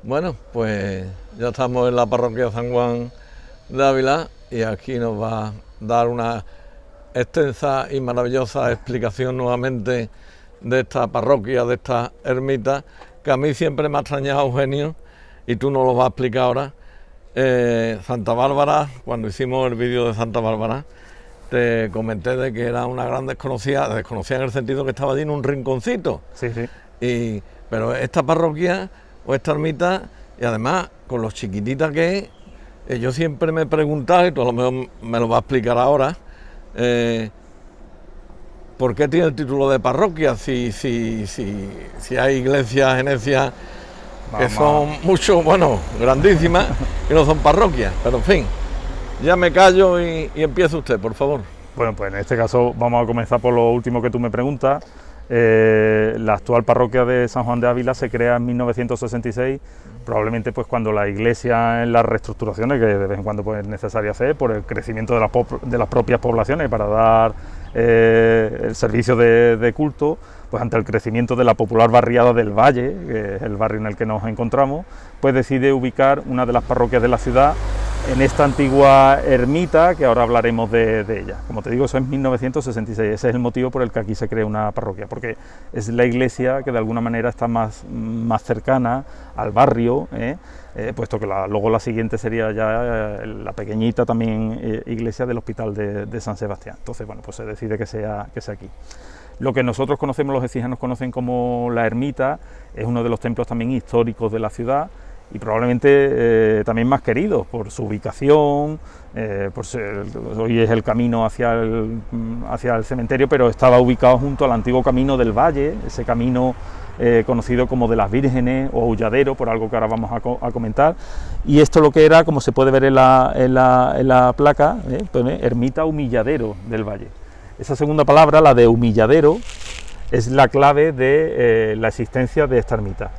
Bueno, pues ya estamos en la parroquia San Juan de Ávila y aquí nos va a dar una extensa y maravillosa explicación nuevamente de esta parroquia, de esta ermita, que a mí siempre me ha extrañado, Eugenio, y tú nos lo vas a explicar ahora. Santa Bárbara, cuando hicimos el vídeo de Santa Bárbara, te comenté de que era una gran desconocida en el sentido que estaba allí en un rinconcito. Sí, sí. Pero esta parroquia o esta ermita, y además con lo chiquitita que es, yo siempre me he preguntado, y tú a lo mejor me lo vas a explicar ahora, ¿por qué tiene el título de parroquia si hay iglesias genesias que son mucho, bueno, grandísimas, y no son parroquias? Pero en fin, ya me callo y empieza usted, por favor. Bueno, pues en este caso vamos a comenzar por lo último que tú me preguntas. La actual parroquia de San Juan de Ávila se crea en 1966, probablemente pues cuando la iglesia, en las reestructuraciones que de vez en cuando pues, es necesario hacer por el crecimiento de las propias poblaciones para dar el servicio de culto, pues ante el crecimiento de la popular barriada del Valle, que es el barrio en el que nos encontramos, pues decide ubicar una de las parroquias de la ciudad en esta antigua ermita, que ahora hablaremos de ella. Como te digo, eso es 1966, ese es el motivo por el que aquí se crea una parroquia, porque es la iglesia que de alguna manera está más cercana al barrio, puesto que luego la siguiente sería ya la pequeñita también iglesia del Hospital de San Sebastián. Entonces, bueno, pues se decide que sea aquí. Lo que nosotros conocemos, los ecijanos conocen como la ermita, es uno de los templos también históricos de la ciudad, y probablemente también más queridos por su ubicación, hoy es el camino hacia el cementerio, pero estaba ubicado junto al antiguo camino del Valle, ese camino conocido como de las Vírgenes o Aulladero, por algo que ahora vamos a comentar, y esto lo que era, como se puede ver en la placa, pone Ermita Humilladero del Valle. Esa segunda palabra, la de humilladero, es la clave de la existencia de esta ermita.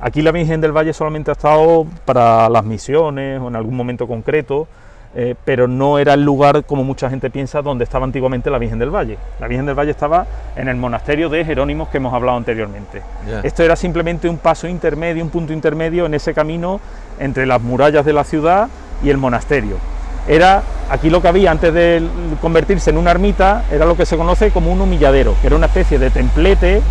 Aquí la Virgen del Valle solamente ha estado para las misiones o en algún momento concreto, pero no era el lugar, como mucha gente piensa, donde estaba antiguamente la Virgen del Valle. La Virgen del Valle estaba en el monasterio de Jerónimos que hemos hablado anteriormente. Yeah. Esto era simplemente un paso intermedio, un punto intermedio en ese camino entre las murallas de la ciudad y el monasterio. Era aquí lo que había antes de convertirse en una ermita, era lo que se conoce como un humilladero, que era una especie de templete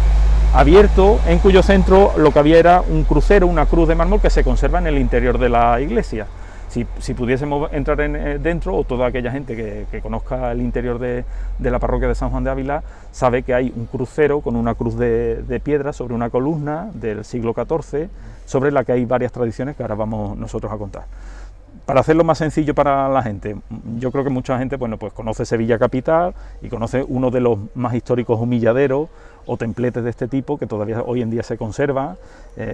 abierto, en cuyo centro lo que había era un crucero, una cruz de mármol que se conserva en el interior de la iglesia. Si pudiésemos entrar dentro, o toda aquella gente que conozca el interior de la parroquia de San Juan de Ávila, sabe que hay un crucero con una cruz de piedra sobre una columna del siglo XIV, sobre la que hay varias tradiciones que ahora vamos nosotros a contar. Para hacerlo más sencillo para la gente, yo creo que mucha gente pues conoce Sevilla capital y conoce uno de los más históricos humilladeros o templetes de este tipo que todavía hoy en día se conserva,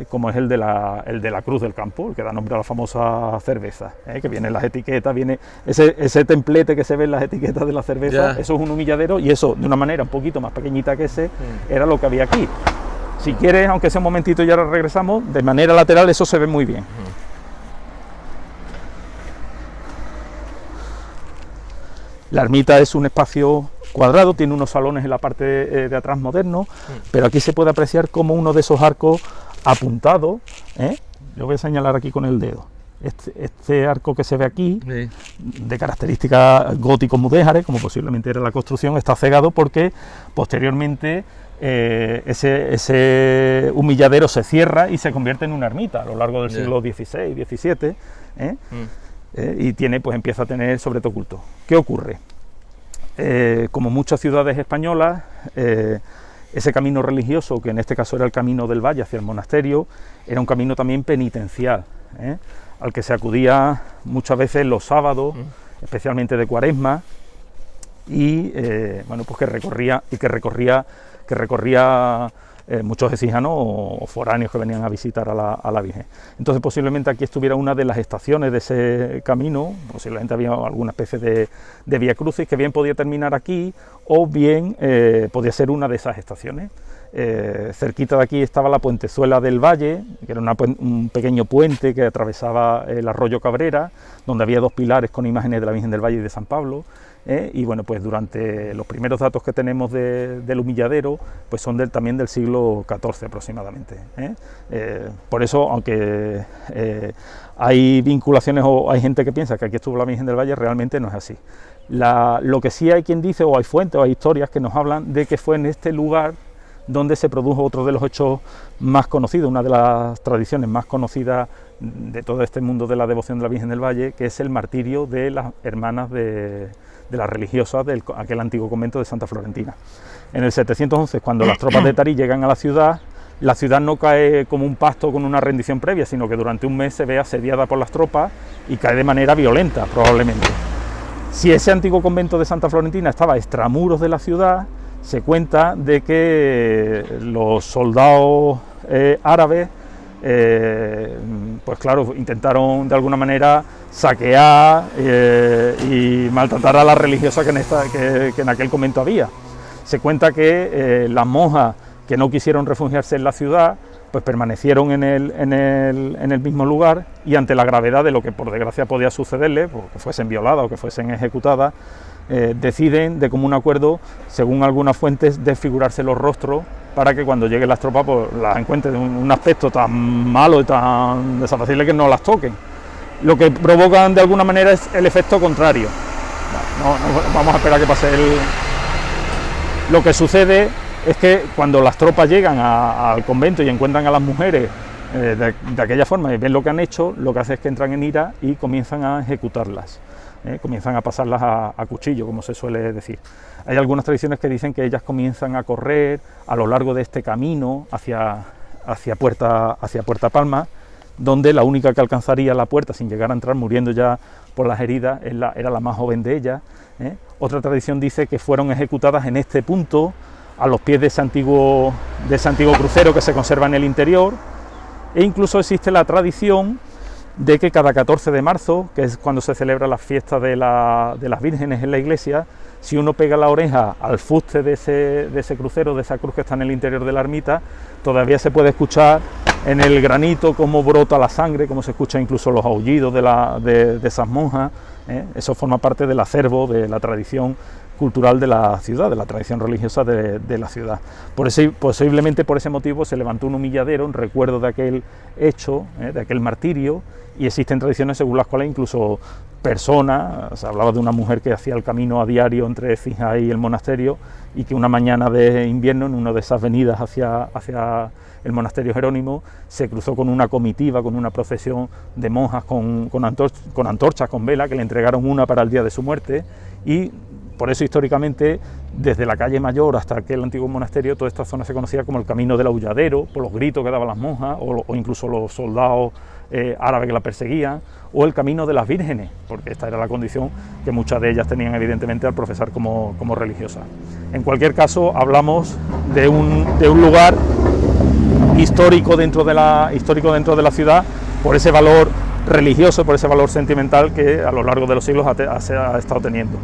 como es el de la Cruz del Campo, el que da nombre a la famosa cerveza, que viene en las etiquetas, viene ese templete que se ve en las etiquetas de la cerveza, yeah. Eso es un humilladero, y eso de una manera un poquito más pequeñita que ese, era lo que había aquí. Si quieres, aunque sea un momentito y ahora regresamos, de manera lateral eso se ve muy bien. La ermita es un espacio cuadrado, tiene unos salones en la parte de atrás modernos, pero aquí se puede apreciar como uno de esos arcos apuntados, lo voy a señalar aquí con el dedo, este arco que se ve aquí, sí, de características gótico-mudéjares, como posiblemente era la construcción, está cegado porque posteriormente ese humilladero se cierra y se convierte en una ermita a lo largo del siglo XVI, XVII, y empieza a tener sobre todo culto. ¿Qué ocurre? Como muchas ciudades españolas, ese camino religioso, que en este caso era el camino del Valle hacia el monasterio, era un camino también penitencial, al que se acudía muchas veces los sábados, especialmente de Cuaresma, y que recorría muchos ecijanos o foráneos que venían a visitar a la Virgen. Entonces posiblemente aquí estuviera una de las estaciones de ese camino, posiblemente había alguna especie de vía crucis que bien podía terminar aquí o bien podía ser una de esas estaciones. Cerquita de aquí estaba la Puentezuela del Valle, que era un pequeño puente que atravesaba el arroyo Cabrera, donde había dos pilares con imágenes de la Virgen del Valle y de San Pablo. Y bueno, pues durante los primeros datos que tenemos del humilladero, pues son también del siglo XIV aproximadamente. Por eso, aunque hay vinculaciones o hay gente que piensa que aquí estuvo la Virgen del Valle, realmente no es así. Lo que sí hay quien dice, o hay fuentes o hay historias que nos hablan de que fue en este lugar donde se produjo otro de los hechos más conocidos, una de las tradiciones más conocidas de todo este mundo de la devoción de la Virgen del Valle, que es el martirio de las hermanas de las religiosas de aquel antiguo convento de Santa Florentina. En el 711, cuando las tropas de Tarí llegan a la ciudad no cae como un pasto con una rendición previa, sino que durante un mes se ve asediada por las tropas y cae de manera violenta, probablemente. Si ese antiguo convento de Santa Florentina estaba a extramuros de la ciudad, se cuenta de que los soldados árabes, pues claro, intentaron de alguna manera saquear y maltratar a las religiosas que en aquel convento había. Se cuenta que las monjas que no quisieron refugiarse en la ciudad, pues permanecieron en el mismo lugar, y ante la gravedad de lo que por desgracia podía sucederle, pues, que fuesen violadas o que fuesen ejecutadas, deciden de común acuerdo, según algunas fuentes, desfigurarse los rostros para que cuando lleguen las tropas pues las encuentren en un aspecto tan malo y tan desapacible que no las toquen. Lo que provocan de alguna manera es el efecto contrario. No, vamos a esperar a que pase Lo que sucede es que cuando las tropas llegan al convento y encuentran a las mujeres de aquella forma y ven lo que han hecho, lo que hace es que entran en ira y comienzan a ejecutarlas. Comienzan a pasarlas a cuchillo, como se suele decir. Hay algunas tradiciones que dicen que ellas comienzan a correr a lo largo de este camino hacia Puerta Palma, donde la única que alcanzaría la puerta sin llegar a entrar, muriendo ya por las heridas, era la más joven de ellas. Otra tradición dice que fueron ejecutadas en este punto, a los pies de ese antiguo crucero que se conserva en el interior, e incluso existe la tradición de que cada 14 de marzo, que es cuando se celebra la fiesta de las vírgenes en la iglesia, si uno pega la oreja al fuste de ese crucero, de esa cruz que está en el interior de la ermita, todavía se puede escuchar en el granito cómo brota la sangre, cómo se escucha incluso los aullidos de esas monjas. Eso forma parte del acervo de la tradición cultural de la ciudad, de la tradición religiosa de la ciudad. Posiblemente por ese motivo se levantó un humilladero en recuerdo de aquel hecho, de aquel martirio, y existen tradiciones según las cuales incluso personas, se hablaba de una mujer que hacía el camino a diario entre Écija y el monasterio, y que una mañana de invierno, en una de esas venidas hacia el monasterio Jerónimo, se cruzó con una comitiva, con una procesión de monjas con antorchas, con vela, que le entregaron una para el día de su muerte, y por eso históricamente, desde la calle Mayor hasta aquel antiguo monasterio, toda esta zona se conocía como el camino del aulladero, por los gritos que daban las monjas, o incluso los soldados árabes que la perseguían, o el camino de las vírgenes, porque esta era la condición que muchas de ellas tenían evidentemente al profesar como religiosas. En cualquier caso, hablamos de un lugar histórico dentro de la ciudad, por ese valor religioso, por ese valor sentimental que a lo largo de los siglos ha estado teniendo.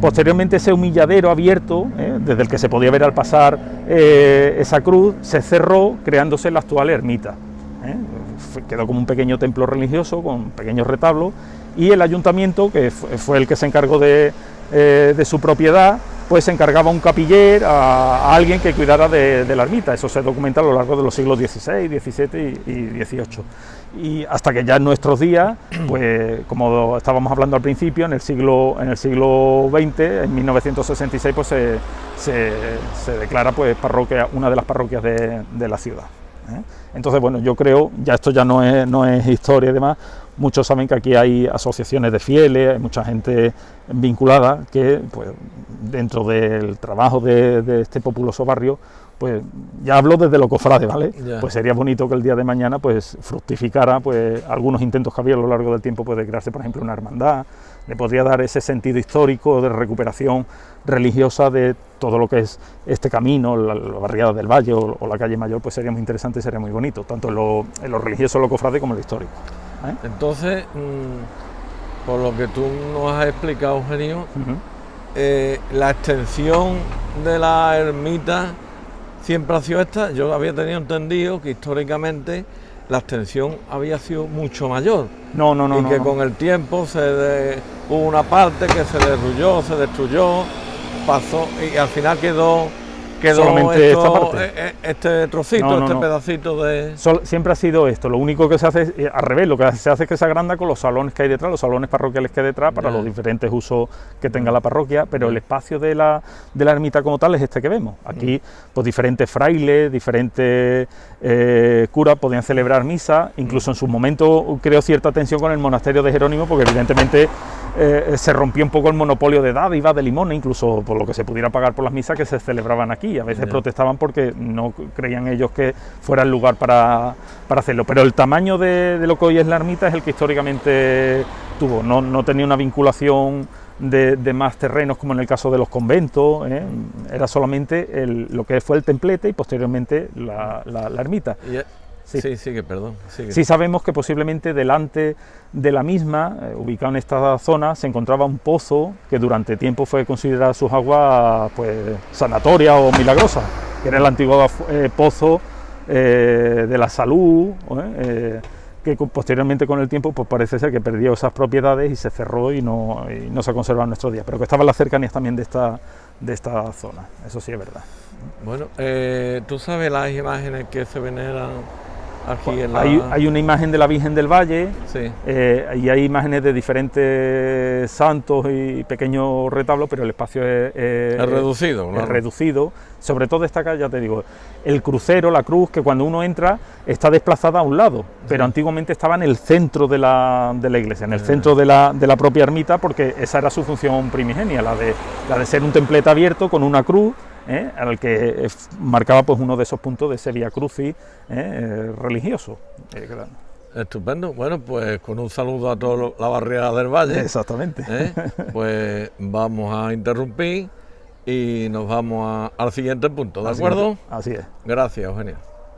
Posteriormente, ese humilladero abierto, desde el que se podía ver al pasar esa cruz, se cerró, creándose la actual ermita. Quedó como un pequeño templo religioso con pequeños retablos, y el ayuntamiento, que fue el que se encargó de su propiedad, pues se encargaba un capiller a alguien que cuidara de la ermita. Eso se documenta a lo largo de los siglos XVI, XVII y XVIII. Y hasta que ya en nuestros días, pues como estábamos hablando al principio, en el siglo XX, en 1966, pues se declara pues parroquia, una de las parroquias de la ciudad. Entonces, bueno, yo creo, ya esto ya no es historia y demás, muchos saben que aquí hay asociaciones de fieles, hay mucha gente vinculada que, pues, dentro del trabajo de este populoso barrio, pues ya hablo desde lo cofrade, ¿vale? Yeah. Pues sería bonito que el día de mañana pues fructificara pues algunos intentos que había a lo largo del tiempo pues de crearse, por ejemplo, una hermandad. Le podría dar ese sentido histórico de recuperación religiosa de todo lo que es este camino, la barriada del Valle o la calle Mayor, pues sería muy interesante y sería muy bonito, tanto en lo religioso, lo cofrade, como en lo histórico. Entonces, por lo que tú nos has explicado, Eugenio, la extensión de la ermita siempre ha sido esta. Yo había tenido entendido que históricamente la extensión había sido mucho mayor. No. Que con el tiempo, hubo una parte que se derrulló, se destruyó, pasó y al final quedó solamente esto, esta parte. este trocito, pedacito de... Siempre ha sido esto, lo único que se hace es, al revés, lo que se hace es que se agranda con los salones que hay detrás, los salones parroquiales que hay detrás, para los diferentes usos que tenga la parroquia, pero el espacio de la ermita como tal es este que vemos. Aquí, pues diferentes frailes, diferentes curas podían celebrar misa, incluso en su momento creó cierta tensión con el monasterio de Jerónimo, porque evidentemente se rompió un poco el monopolio de dádivas, de limones, incluso por lo que se pudiera pagar por las misas que se celebraban aquí. A veces protestaban porque no creían ellos que fuera el lugar para hacerlo, pero el tamaño de lo que hoy es la ermita es el que históricamente tuvo, no tenía una vinculación de más terrenos como en el caso de los conventos, era solamente lo que fue el templete y posteriormente la ermita. Sigue, perdón. Sigue. Sí sabemos que posiblemente delante de la misma, ubicado en esta zona, se encontraba un pozo que durante tiempo fue considerada sus aguas pues sanatorias o milagrosas, que era el antiguo pozo de la salud, que posteriormente con el tiempo pues parece ser que perdió esas propiedades y se cerró y no se conserva en nuestros días, pero que estaba en las cercanías también de esta zona, eso sí es verdad. Bueno, ¿tú sabes las imágenes que se veneran aquí en hay una imagen de la Virgen del Valle, sí. Y hay imágenes de diferentes santos y pequeños retablos, pero el espacio es reducido, claro. Es reducido. Sobre todo destaca, ya te digo, el crucero, la cruz, que cuando uno entra está desplazada a un lado, pero antiguamente estaba en el centro de la iglesia, en el centro de la propia ermita, porque esa era su función primigenia, la de ser un templete abierto con una cruz, al que marcaba pues uno de esos puntos de ese Via Crucis religioso. Estupendo. Bueno, pues con un saludo a toda la barriada del Valle. Exactamente. Pues vamos a interrumpir y nos vamos al siguiente punto, ¿de acuerdo? Así es. Gracias, Eugenio.